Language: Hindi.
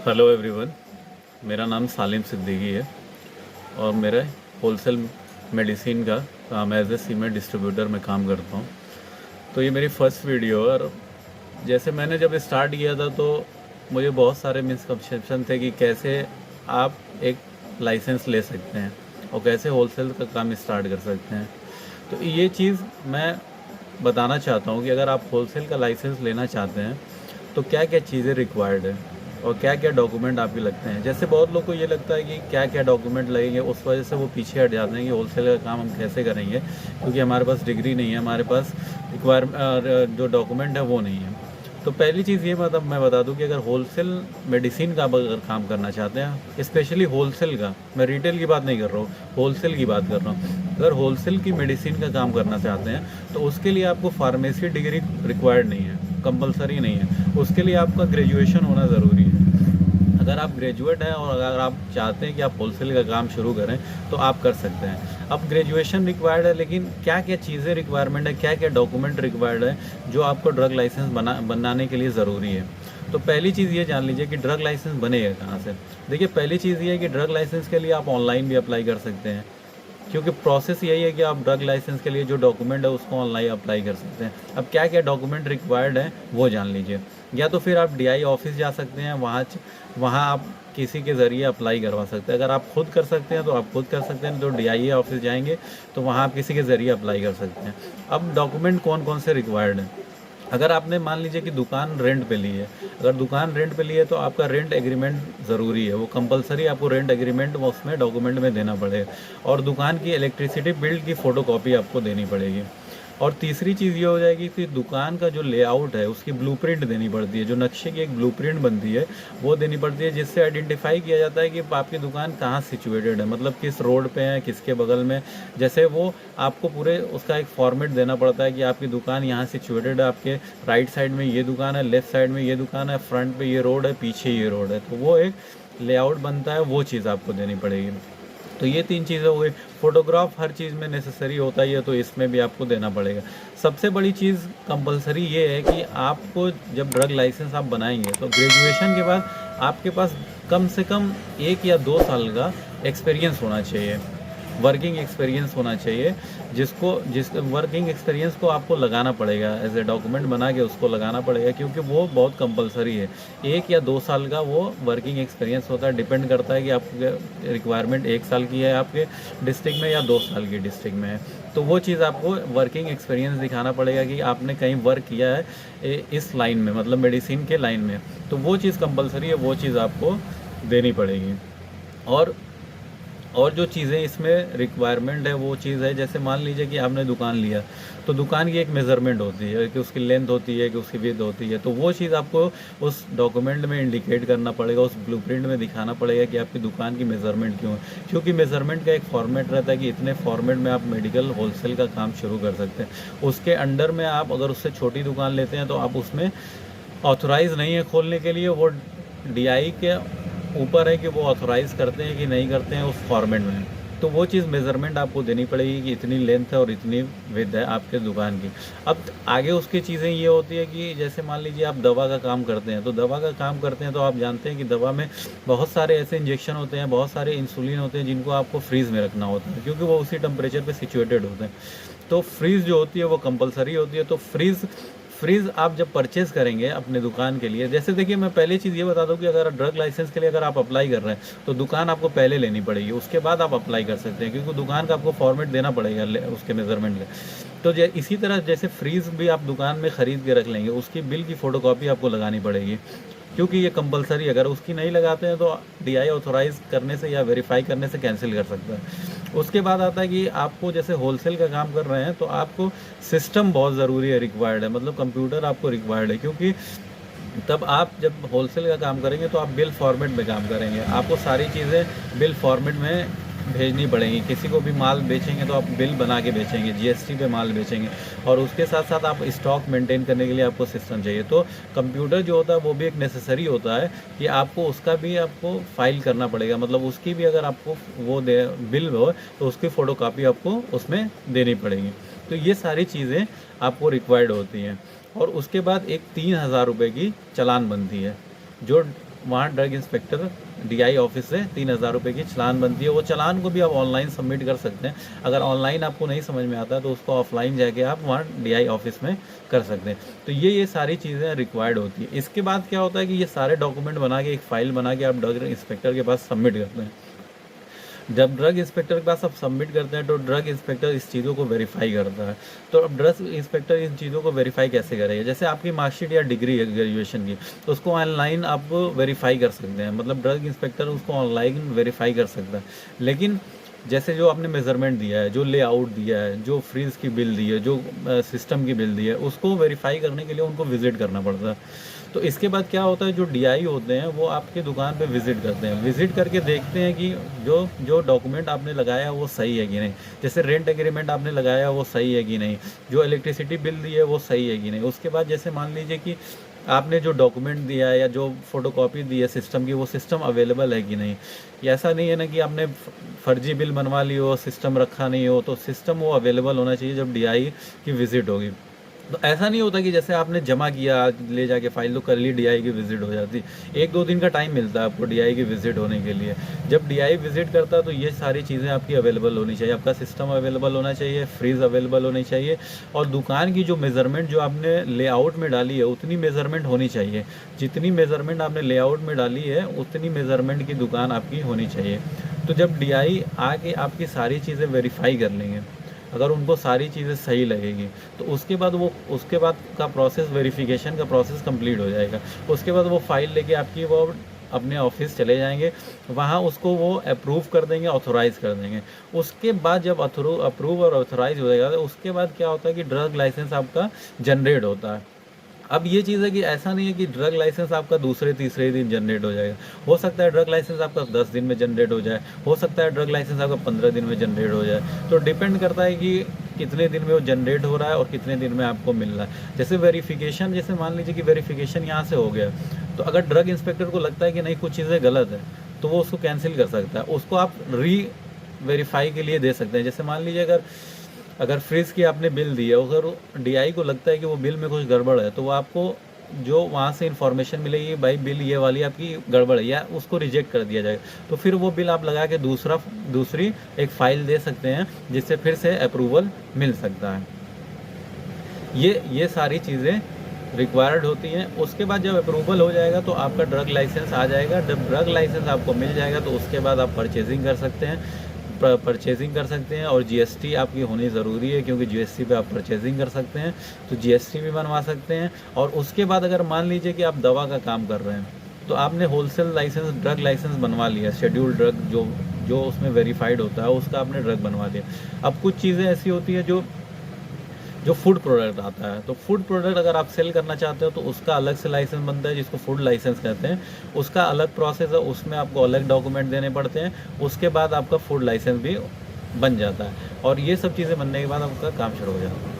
Hello everyone. मेरा नाम सालिम सिद्दीकी है और मेरा होलसेल मेडिसिन का काम एज ए सीमेंट डिस्ट्रीब्यूटर में काम करता हूँ। तो ये मेरी फर्स्ट वीडियो है और जैसे मैंने जब स्टार्ट किया था तो मुझे बहुत सारे मिसकंसेप्शन थे कि कैसे आप एक लाइसेंस ले सकते हैं और कैसे होलसेल का काम स्टार्ट कर सकते हैं। तो ये चीज़ मैं बताना चाहता हूँ कि अगर आप होलसेल का लाइसेंस लेना चाहते हैं तो क्या क्या चीज़ें रिक्वायर्ड है और क्या क्या डॉक्यूमेंट आपके लगते हैं। जैसे बहुत लोग को ये लगता है कि क्या क्या डॉक्यूमेंट लगेंगे, उस वजह से वो पीछे हट जाते हैं कि होलसेल का काम हम कैसे करेंगे, क्योंकि हमारे पास डिग्री नहीं है, हमारे पास जो डॉक्यूमेंट है वो नहीं है। तो पहली चीज़ ये मतलब मैं बता दूं कि अगर होलसेल मेडिसिन का अगर काम करना चाहते हैं, स्पेशली होलसेल का, मैं रिटेल की बात नहीं कर रहा हूँ, होलसेल की बात कर रहा हूँ। अगर होलसेल की मेडिसिन का काम करना चाहते हैं तो उसके लिए आपको फार्मेसी डिग्री रिक्वायर्ड नहीं है, कंपलसरी नहीं है। उसके लिए आपका ग्रेजुएशन होना ज़रूरी है। अगर आप ग्रेजुएट हैं और अगर आप चाहते हैं कि आप होलसेल का काम शुरू करें तो आप कर सकते हैं। अब ग्रेजुएशन रिक्वायर्ड है, लेकिन क्या क्या चीज़ें रिक्वायरमेंट है, क्या क्या डॉक्यूमेंट रिक्वायर्ड है जो आपको ड्रग लाइसेंस बनाने के लिए ज़रूरी है। तो पहली चीज़ ये जान लीजिए कि ड्रग लाइसेंस बनेगा कहाँ से। देखिए, पहली चीज़ ये है कि ड्रग लाइसेंस के लिए आप ऑनलाइन भी अप्लाई कर सकते हैं, क्योंकि प्रोसेस यही है कि आप ड्रग लाइसेंस के लिए जो डॉक्यूमेंट है उसको ऑनलाइन अप्लाई कर सकते हैं। अब क्या क्या डॉक्यूमेंट रिक्वायर्ड है वो जान लीजिए। या तो फिर आप डीआई ऑफिस जा सकते हैं, वहाँ आप किसी के ज़रिए अप्लाई करवा सकते हैं। अगर आप खुद कर सकते हैं तो आप खुद कर सकते हैं, तो डीआई ऑफिस जाएंगे तो वहाँ आप किसी के ज़रिए अप्लाई कर सकते हैं। अब डॉक्यूमेंट कौन कौन से रिक्वायर्ड हैं। अगर आपने मान लीजिए कि दुकान रेंट पे ली है, अगर दुकान रेंट पे ली है तो आपका रेंट एग्रीमेंट ज़रूरी है, वो कंपलसरी आपको रेंट एग्रीमेंट उसमें डॉक्यूमेंट में देना पड़ेगा। और दुकान की इलेक्ट्रिसिटी बिल की फ़ोटोकॉपी आपको देनी पड़ेगी। और तीसरी चीज़ ये हो जाएगी कि दुकान का जो लेआउट है उसकी ब्लूप्रिंट देनी पड़ती है, जो नक्शे की एक ब्लूप्रिंट बनती है वो देनी पड़ती है, जिससे आइडेंटिफाई किया जाता है कि आपकी दुकान कहाँ सिचुएटेड है, मतलब किस रोड पे है, किसके बगल में। जैसे वो आपको पूरे उसका एक फॉर्मेट देना पड़ता है कि आपकी दुकान यहाँ सिचुएटेड है, आपके राइट साइड में ये दुकान है, लेफ्ट साइड में ये दुकान है, फ्रंट पे ये रोड है, पीछे ये रोड है। तो वो एक लेआउट बनता है, वो चीज़ आपको देनी पड़ेगी। तो ये तीन चीज़ें हो गई। फोटोग्राफ हर चीज़ में नेसेसरी होता ही है, तो इसमें भी आपको देना पड़ेगा। सबसे बड़ी चीज़ कंपलसरी ये है कि आपको जब ड्रग लाइसेंस आप बनाएंगे तो ग्रेजुएशन के बाद आपके पास कम से कम 1 या 2 साल का एक्सपीरियंस होना चाहिए, वर्किंग एक्सपीरियंस होना चाहिए, जिस वर्किंग एक्सपीरियंस को आपको लगाना पड़ेगा, एज ए डॉक्यूमेंट बना के उसको लगाना पड़ेगा, क्योंकि वो बहुत कंपलसरी है। 1 या 2 साल का वो वर्किंग एक्सपीरियंस होता है, डिपेंड करता है कि आपकी रिक्वायरमेंट 1 साल की है आपके डिस्ट्रिक्ट में या 2 साल की डिस्ट्रिक्ट में है। तो वो चीज़ आपको वर्किंग एक्सपीरियंस दिखाना पड़ेगा कि आपने कहीं वर्क किया है इस लाइन में, मतलब मेडिसिन के लाइन में। तो वो चीज़ कंपलसरी है, वो चीज़ आपको देनी पड़ेगी। और जो चीज़ें इसमें रिक्वायरमेंट है वो चीज़ है, जैसे मान लीजिए कि आपने दुकान लिया तो दुकान की एक मेज़रमेंट होती है कि उसकी लेंथ होती है, कि उसकी विड्थ होती है। तो वो चीज़ आपको उस डॉक्यूमेंट में इंडिकेट करना पड़ेगा, उस ब्लूप्रिंट में दिखाना पड़ेगा कि आपकी दुकान की मेज़रमेंट क्यों है। क्योंकि मेज़रमेंट का एक फॉर्मेट रहता है कि इतने फॉर्मेट में आप मेडिकल होलसेल का काम शुरू कर सकते हैं। उसके अंडर में आप अगर उससे छोटी दुकान लेते हैं तो आप उसमें ऑथोराइज़ नहीं है खोलने के लिए। वो डीआई के ऊपर है कि वो ऑथोराइज़ करते हैं कि नहीं करते हैं उस फॉर्मेट में। तो वो चीज़ मेज़रमेंट आपको देनी पड़ेगी कि इतनी लेंथ है और इतनी विड्थ है आपके दुकान की। अब आगे उसकी चीज़ें ये होती है कि जैसे मान लीजिए आप दवा का काम करते हैं, तो दवा का काम करते हैं तो आप जानते हैं कि दवा में बहुत सारे ऐसे इंजेक्शन होते हैं, बहुत सारे इंसुलिन होते हैं जिनको आपको फ्रीज़ में रखना होता है, क्योंकि वो उसी टेम्परेचर पर सिचुएटेड होते हैं। तो फ्रीज़ जो होती है वो कंपलसरी होती है। तो फ्रीज़ आप जब परचेज़ करेंगे अपने दुकान के लिए, जैसे देखिए मैं पहली चीज़ ये बता दूं कि अगर ड्रग लाइसेंस के लिए अगर आप अप्लाई कर रहे हैं तो दुकान आपको पहले लेनी पड़ेगी, उसके बाद आप अप्लाई कर सकते हैं, क्योंकि दुकान का आपको फॉर्मेट देना पड़ेगा उसके मेज़रमेंट का। तो इसी तरह जैसे फ्रीज़ भी आप दुकान में ख़रीद के रख लेंगे, उसकी बिल की फ़ोटोकॉपी आपको लगानी पड़ेगी, क्योंकि ये कंपलसरी, अगर उसकी नहीं लगाते हैं तो डीआई ऑथोराइज़ करने से या वेरीफाई करने से कैंसिल कर सकता है। उसके बाद आता है कि आपको जैसे होलसेल का काम कर रहे हैं तो आपको सिस्टम बहुत ज़रूरी है, रिक्वायर्ड है, मतलब कंप्यूटर आपको रिक्वायर्ड है, क्योंकि तब आप जब होलसेल का काम करेंगे तो आप बिल फॉर्मेट में काम करेंगे, आपको सारी चीज़ें बिल फॉर्मेट में भेजनी पड़ेंगी। किसी को भी माल बेचेंगे तो आप बिल बना के बेचेंगे, जीएसटी पे माल बेचेंगे, और उसके साथ साथ आप स्टॉक मेंटेन करने के लिए आपको सिस्टम चाहिए। तो कंप्यूटर जो होता है वो भी एक नेसेसरी होता है कि आपको उसका भी आपको फाइल करना पड़ेगा, मतलब उसकी भी अगर आपको वो दे बिल हो तो उसकी फ़ोटोकॉपी आपको उसमें देनी पड़ेगी। तो ये सारी चीज़ें आपको रिक्वायर्ड होती हैं। और उसके बाद एक 3,000 रुपये की चालान बनती है, जो वहाँ ड्रग इंस्पेक्टर DI ऑफिस से 3,000 रुपये की चालान बनती है। वो चालान को भी आप ऑनलाइन सबमिट कर सकते हैं। अगर ऑनलाइन आपको नहीं समझ में आता तो उसको ऑफलाइन जाके आप वहाँ DI ऑफिस में कर सकते हैं। तो ये सारी चीज़ें रिक्वायर्ड होती है। इसके बाद क्या होता है कि ये सारे डॉक्यूमेंट बना के एक फ़ाइल बना के आप ड्रग इंस्पेक्टर के पास सबमिट करते हैं। जब ड्रग इंस्पेक्टर के पास आप सबमिट करते हैं तो ड्रग इंस्पेक्टर इस चीज़ों को वेरीफाई करता है। तो अब ड्रग इंस्पेक्टर इन चीज़ों को वेरीफाई कैसे करेगा? जैसे आपकी मार्कशीट या डिग्री है ग्रेजुएशन की, तो उसको ऑनलाइन आप वेरीफाई कर सकते हैं, मतलब ड्रग इंस्पेक्टर उसको ऑनलाइन वेरीफाई कर सकता है। लेकिन जैसे जो आपने मेज़रमेंट दिया है, जो लेआउट दिया है, जो फ्रीज की बिल दी है, जो सिस्टम की बिल दी है, उसको वेरीफाई करने के लिए उनको विज़िट करना पड़ता है। तो इसके बाद क्या होता है, जो DI होते हैं वो आपके दुकान पे विज़िट करते हैं, विज़िट करके देखते हैं कि जो डॉक्यूमेंट आपने लगाया है वो सही है कि नहीं। जैसे रेंट एग्रीमेंट आपने लगाया है वो सही है कि नहीं, जो इलेक्ट्रिसिटी बिल दी है वो सही है कि नहीं। उसके बाद जैसे मान लीजिए कि आपने जो डॉक्यूमेंट दिया है या जो फोटोकॉपी दी है सिस्टम की, वो सिस्टम अवेलेबल है कि नहीं। या ऐसा नहीं है ना कि आपने फर्जी बिल बनवा ली हो, सिस्टम रखा नहीं हो, तो सिस्टम वो अवेलेबल होना चाहिए जब DI की विज़िट होगी। तो ऐसा नहीं होता कि जैसे आपने जमा किया ले जाके फाइल, तो कल ही DI की विज़िट हो जाती। 1-2 दिन का टाइम मिलता है आपको DI की विज़िट होने के लिए। जब DI विज़िट करता है तो ये सारी चीज़ें आपकी अवेलेबल होनी चाहिए, आपका सिस्टम अवेलेबल होना चाहिए, फ्रीज अवेलेबल होनी चाहिए, और दुकान की जो मेज़रमेंट जो आपने लेआउट में डाली है उतनी मेज़रमेंट होनी चाहिए। जितनी मेज़रमेंट आपने लेआउट में डाली है उतनी मेज़रमेंट की दुकान आपकी होनी चाहिए। तो जब DI आके आपकी सारी चीज़ें वेरीफाई कर लेंगे, अगर उनको सारी चीज़ें सही लगेगी, तो उसके बाद का प्रोसेस, वेरिफिकेशन का प्रोसेस कंप्लीट हो जाएगा। उसके बाद वो फाइल लेके आपकी वो अपने ऑफिस चले जाएंगे, वहाँ उसको वो अप्रूव कर देंगे, ऑथोराइज़ कर देंगे। उसके बाद जब अप्रूव और ऑथोराइज़ हो जाएगा तो उसके बाद क्या होता है कि ड्रग लाइसेंस आपका जनरेट होता है। अब ये चीज़ है कि ऐसा नहीं है कि ड्रग लाइसेंस आपका दूसरे-तीसरे दिन जनरेट हो जाएगा। हो सकता है ड्रग लाइसेंस आपका 10 दिन में जनरेट हो जाए, हो सकता है ड्रग लाइसेंस आपका 15 दिन में जनरेट हो जाए। तो डिपेंड करता है कि कितने दिन में वो जनरेट हो रहा है और कितने दिन में आपको मिल रहा है। जैसे वेरिफिकेशन, जैसे मान लीजिए कि वेरिफिकेशन यहाँ से हो गया, तो अगर ड्रग इंस्पेक्टर को लगता है कि नहीं कुछ चीज़ें गलत है, तो वो उसको कैंसिल कर सकता है। उसको आप वेरीफाई के लिए दे सकते हैं। जैसे मान लीजिए अगर फ्रीज की आपने बिल दी है, अगर DI को लगता है कि वो बिल में कुछ गड़बड़ है, तो वो आपको जो वहाँ से इन्फॉर्मेशन मिलेगी, भाई बिल ये वाली आपकी गड़बड़ है, या उसको रिजेक्ट कर दिया जाएगा। तो फिर वो बिल आप लगा के दूसरी एक फ़ाइल दे सकते हैं, जिससे फिर से अप्रूवल मिल सकता है। ये सारी चीज़ें रिक्वायर्ड होती हैं। उसके बाद जब अप्रूवल हो जाएगा तो आपका ड्रग लाइसेंस आ जाएगा। जब ड्रग लाइसेंस आपको मिल जाएगा तो उसके बाद आप परचेजिंग कर सकते हैं, और GST आपकी होनी ज़रूरी है, क्योंकि GST पे आप परचेजिंग कर सकते हैं, तो GST भी बनवा सकते हैं। और उसके बाद अगर मान लीजिए कि आप दवा का काम कर रहे हैं, तो आपने होलसेल लाइसेंस, ड्रग लाइसेंस बनवा लिया, शेड्यूल्ड ड्रग जो उसमें वेरीफाइड होता है उसका आपने ड्रग बनवा लिया। अब कुछ चीज़ें ऐसी होती है जो फूड प्रोडक्ट आता है, तो फूड प्रोडक्ट अगर आप सेल करना चाहते हो तो उसका अलग से लाइसेंस बनता है, जिसको फूड लाइसेंस कहते हैं। उसका अलग प्रोसेस है, उसमें आपको अलग डॉक्यूमेंट देने पड़ते हैं। उसके बाद आपका फूड लाइसेंस भी बन जाता है, और ये सब चीज़ें बनने के बाद आपका काम शुरू हो जाता है।